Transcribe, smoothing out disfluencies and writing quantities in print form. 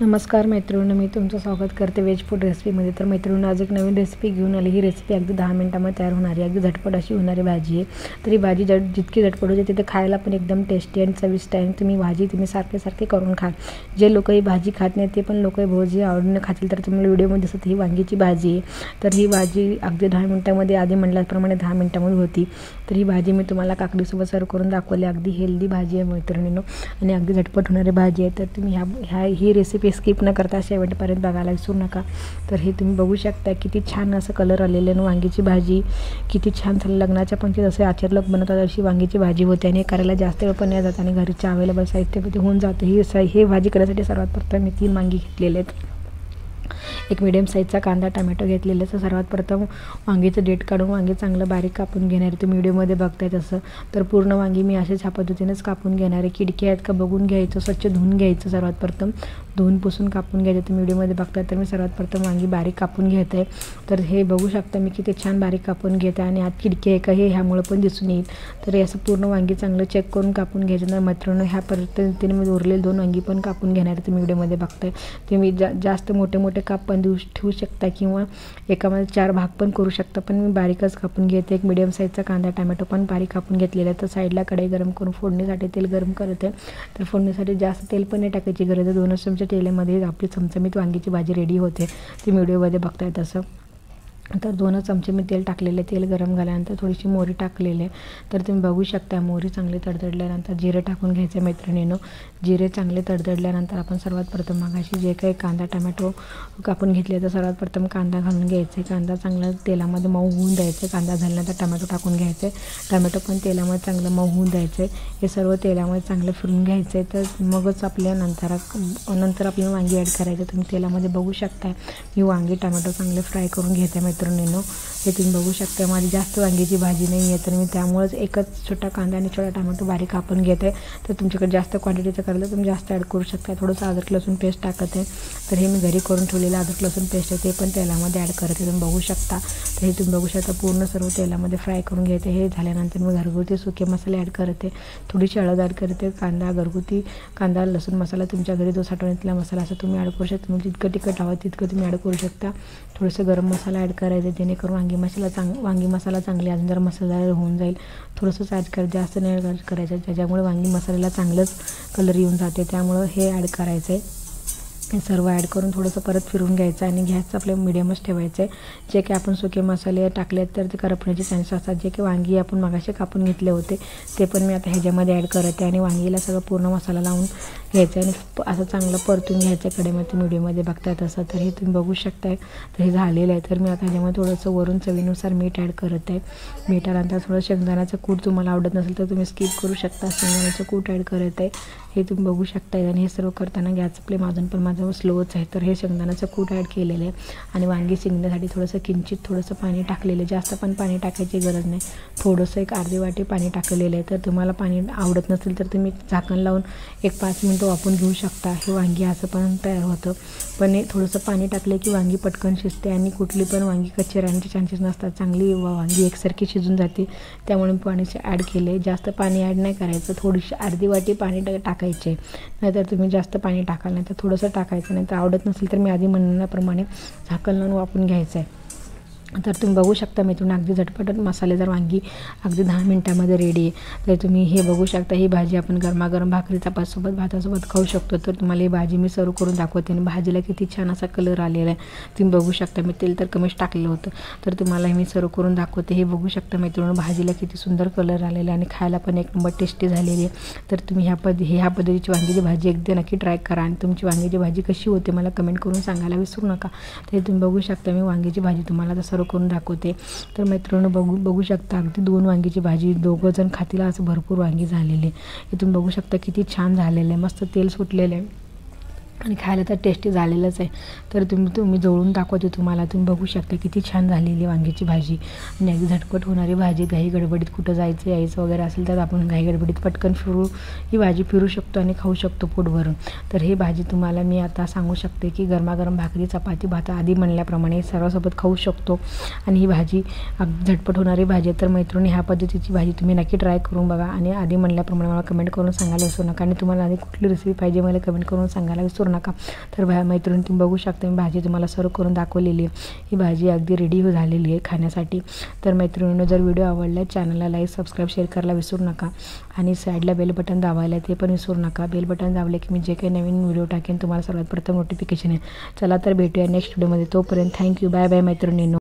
नमस्कार मैत्रिणींनो, मी तुमचं स्वागत करते वेज फूड रेसिपीमध्ये। तर मैत्रिणींनो, आज एक नवीन रेसिपी घेऊन आली। ही रेसिपी अगदी 10 मिनिटांमध्ये तयार होणारी, अगदी झटपट अशी होणारी भाजी आहे। तर ही भाजी जितकी झटपट होते तिथे खायला पण एकदम टेस्टी आणि चविष्ट आहे। तुम्ही सारखे करून खा। जे लोक ही भाजी खात नाही ते पण लोक भाजी आवडीने खातील। तर तुम्हाला व्हिडिओमध्ये दिसत ही वांगीची भाजी आहे। तर ही भाजी अगदी 10 मिनिटांमध्ये, आधी म्हटल्याप्रमाणे 10 मिनिटांमध्ये होती। तर ही भाजी मी तुम्हाला काकडीसोबत सर्व करून दाखवली। अगदी हेल्दी भाजी आहे मैत्रिणींनो आणि अगदी झटपट होणारी भाजी आहे। तर तुम्ही ही रेसिपी स्किप न करता शेवटपर्यंत बघायला विसरू नका। तर हे तुम्ही बघू शकता किती छान असं कलर आलेले आहे। वांगीची भाजी किती छान झाली। लग्नाच्या पंक्तीत असे आचार्य बनवतात अशी वांगीची भाजी होते आणि करायला जास्त वेळ पण नाही जात आणि घरच्या अवेलेबल साहित्यामध्ये होऊन जाते। ही भाजी करण्यासाठी सर्वात प्रथम मी 3 वांगी घेतलेले आहेत। एक मीडियम साईजचा कांदा, टोमॅटो घेतलेले। तर सर्वात प्रथम वांगीचं देठ काढून वांगे चांगलं बारीक कापून घेणार आहे। तुम्ही व्हिडिओमध्ये बघताय तसं। तर पूर्ण वांगी मी अशाच ह्या पद्धतीनेच कापून घेणार आहे। खिडकी आहेत का बघून घ्यायचं, स्वच्छ धुवून घ्यायचं। सर्वात प्रथम धुवून पुसून कापून घ्यायचं। तुम्ही व्हिडिओमध्ये बघताय तर मी सर्वात प्रथम वांगी बारीक कापून घेत आहे। तर हे बघू शकता मी किती छान बारीक कापून घेते आणि आत खिडकी आहे का हे ह्यामुळे पण दिसून येईल। तर हे असं पूर्ण वांगी चांगलं चेक करून कापून घ्यायचं। तर मित्रांनो, ह्या पद्धतीने मी उरलेले 2 वांगी पण कापून घेणार आहे। तुम्ही व्हिडिओमध्ये बघताय तुम्ही जास्त मोठे काप पण ठेवू शकता किंवा एकामध्ये 4 भाग पण करू शकता, पण मी बारीकच कापून घेते। एक मीडियम साईजचा कांदा, टोमॅटो पण बारीक कापून घेतलेला आहे। तर साईडला कढई गरम करून फोडणीसाठी तेल गरम करते। तर फोडणीसाठी जास्त तेल पण नाही टाकायची गरज आहे। 2 चमचे तेलामध्ये आपली चमचमीत वांगीची भाजी रेडी होते। तुम्ही व्हिडिओमध्ये बघताय तसं। तर 2 चमचे मी तेल टाकलेले। तेल गरम झाल्यानंतर थोडीशी मोहरी टाकलेली। तर तुम्ही बघू शकता मोहरी चांगली तडतडल्यानंतर जिरे टाकून घ्यायचे मैत्रिणींनो। जिरे चांगले तडतडल्यानंतर आपण सर्वात प्रथम मगाशी जे काही कांदा टोमॅटो कापून घेतले तर सर्वात प्रथम कांदा घालून घ्यायचे। कांदा चांगला तेलामध्ये मऊ होऊन द्यायचे। कांदा झाल्यानंतर टोमॅटो टाकून घ्यायचे। टोमॅटो पण तेलामध्ये चांगलं मऊ होऊन द्यायचे। हे सर्व तेलामध्ये चांगलं फिरून घ्यायचे। तर मगच आपल्या नंतर आपल्याला वांगी ॲड करायचे। तुम्ही तेलामध्ये बघू शकता मी वांगी टोमॅटो चांगले फ्राय करून घेते मैत्रिणींनो। हे तुम्ही बघू शकता माझी जास्त वांगीची भाजी नाही आहे, तर मी त्यामुळेच एकच छोटा कांदा आणि छोटा टोमॅटो बारीक कापून घेते। तर तुमच्याकडे जास्त क्वांटिटीचं करायला तुम्ही जास्त ॲड करू शकता। थोडंसं अद्रक लसूण पेस्ट टाकत आहे। तर हे मी घरी करून ठेवलेलं अद्रक लसूण पेस्ट आहे ते पण तेलामध्ये ॲड करते। तुम्ही बघू शकता। तर हे तुम्ही बघू शकता पूर्ण सर्व तेलामध्ये फ्राय करून घेते। हे झाल्यानंतर मी घरगुती सुके मसाले ॲड करते। थोडीशी हळद ॲड करते। घरगुती कांदा लसूण मसाला तुमच्या घरी जो साठवणीतला मसाला असं तुम्ही ॲड करू शकता। तुम्ही जितकं तिखट हवं तितकं तुम्ही ॲड करू शकता। थोडंसं गरम मसाला ॲड करायचं जेणेकरून वांगी मसाला चांगली अजून जरा मसालेदार होऊन जाईल। थोडंसंच ॲड कर, जास्त नाही ॲड करायचं, त्याच्यामुळे वांगी मसाल्याला चांगलंच कलर येऊन जाते। त्यामुळं हे ॲड करायचं आहे। हे सर्व ॲड करून थोडंसं परत फिरून घ्यायचं आणि गॅस आपल्या मिडियमच ठेवायचं आहे। जे काही आपण सुके मसाले टाकले तर ते करपण्याचे चान्सेस असतात। जे काही वांगी आपण मगाशी कापून घेतले होते ते पण मी आता ह्याच्यामध्ये ॲड करते आणि वांगीला सगळं पूर्ण मसाला लावून घ्यायचं आणि असं चांगलं परतून घ्यायचं कढईमध्ये व्हिडिओमध्ये बघताय तसं। तर हे तुम्ही बघू शकताय। तर हे झालेलं आहे। तर मी आता ह्याच्यामध्ये थोडंसं वरून चवीनुसार मीठ ॲड करत आहे। मिठानंतर थोडं शेंगदाण्याचं कूट तुम्हाला आवडत नसेल तर तुम्ही स्किप करू शकता। शेंगदाण्याचं कूट ॲड करत आहे। हे तुम्ही बघू शकता आणि हे सर्व करताना गॅस फ्लेम अजून पण माझं स्लोच आहे। तर हे शेंगदाण्याचं कूट ॲड केलेलं आहे आणि वांगी शिजण्यासाठी थोडंसं पाणी टाकलेलं आहे। जास्त पण पाणी टाकायची गरज नाही, थोडंसं एक अर्धी वाटी पाणी टाकलेलं आहे। तर तुम्हाला पाणी आवडत नसेल तर तुम्ही झाकण लावून एक 5 मिनिटं वाफवून घेऊ शकता। हे वांगी असं पण तयार होतं। पण हे थोडंसं पाणी टाकलं की वांगी पटकन शिजते आणि कुठली पण वांगी कच्ची राहण्याचे चान्सेस नसतात। चांगली वांगी एकसारखी शिजून जाते, त्यामुळे पाणी ॲड केले। जास्त पाणी ॲड नाही करायचं, थोडीशी अर्धी वाटी पाणी टाकायचे। नाहीतर तुम्ही जास्त पाणी टाकाल नाही तर थोडंसं टाकायचं, नाही तर आवडत नसेल तर मी आधी म्हणण्याप्रमाणे झाकण लावून वाफवून घ्यायचं आहे। तर तुम्ही बघू शकता मित्रांनो अगदी झटपट मसालेदार वांगी अगदी 10 मिनिटांमध्ये रेडी आहे। तर तुम्ही हे बघू शकता ही भाजी आपण गरमागरम भाकरी चपातीसोबत भातासोबत खाऊ शकतो। तर तुम्हाला ही भाजी मी सर्व करून दाखवते आणि भाजीला किती छान असा कलर आलेला आहे तुम्ही बघू शकता। मी तेल तर कमीच टाकलेलं होतं। तर तुम्हाला मी सर्व करून दाखवते। हे बघू शकता मित्रांनो भाजीला किती सुंदर कलर आलेला आहे आणि खायला पण एक नंबर टेस्टी झालेली आहे। तर तुम्ही ह्या पद्धतीची वांगीची भाजी एकदा नक्की ट्राय करा आणि तुमची वांगीची भाजी कशी होते मला कमेंट करून सांगायला विसरू नका। तर तुम्ही बघू शकता मी वांगीची भाजी तुम्हाला सर्व करून दाखवते। तर मित्रांनो बघू शकता अगदी 2 वांगीची भाजी 2 जण खातील असं भरपूर वांगी झालेली। हे तुम्ही बघू शकता किती छान झालेलं आहे, मस्त तेल सुटलेलं आहे आणि खायला तर टेस्टी झालेलंच आहे। तर तुम्ही जवळून दाखवते तुम्हाला। तुम्ही बघू शकता किती छान झालेली वांगीची भाजी आणि अगदी झटपट होणारी भाजी। घाई गडबडीत कुठं जायचं यायचं वगैरे असेल तर आपण घाई गडबडीत पटकन ही भाजी फिरू शकतो आणि खाऊ शकतो पोट भरून। तर ही भाजी तुम्हाला मी आता सांगू शकते की गरमागरम भाकरी चपाती भात आधी म्हणल्याप्रमाणे सर्वांसोबत खाऊ शकतो आणि ही भाजी अगदी झटपट होणारी भाजी आहे। तर मैत्रिणी ह्या पद्धतीची भाजी तुम्ही नक्की ट्राय करून बघा आणि आधी म्हणल्याप्रमाणे मला कमेंट करून सांगायला विसरू नका आणि तुम्हाला आधी कुठली रेसिपी पाहिजे मला कमेंट करून सांगायला विसरू विसरू नका। तर मैत्रिणी तुम्ही बघू शकता, मी भाजी तुम्हाला सर्व करून दाखवलेली आहे। ही भाजी अगदी रेडी झालेली आहे खाण्यासाठी। तर मैत्रिणींनो, जर व्हिडिओ आवडला चॅनलला लाईक, सबस्क्राईब, शेअर करायला विसरू नका आणि साईडला बेल बटन दाबायला ते पण विसरू नका। बेल बटन दाबले की मी जे काही नवीन व्हिडिओ टाकेन तुम्हाला सर्वात प्रथम नोटिफिकेशन येईल। चला तर भेटूया नेक्स्ट व्हिडिओमध्ये, तोपर्यंत थँक्यू, बाय बाय मैत्रिणींनो।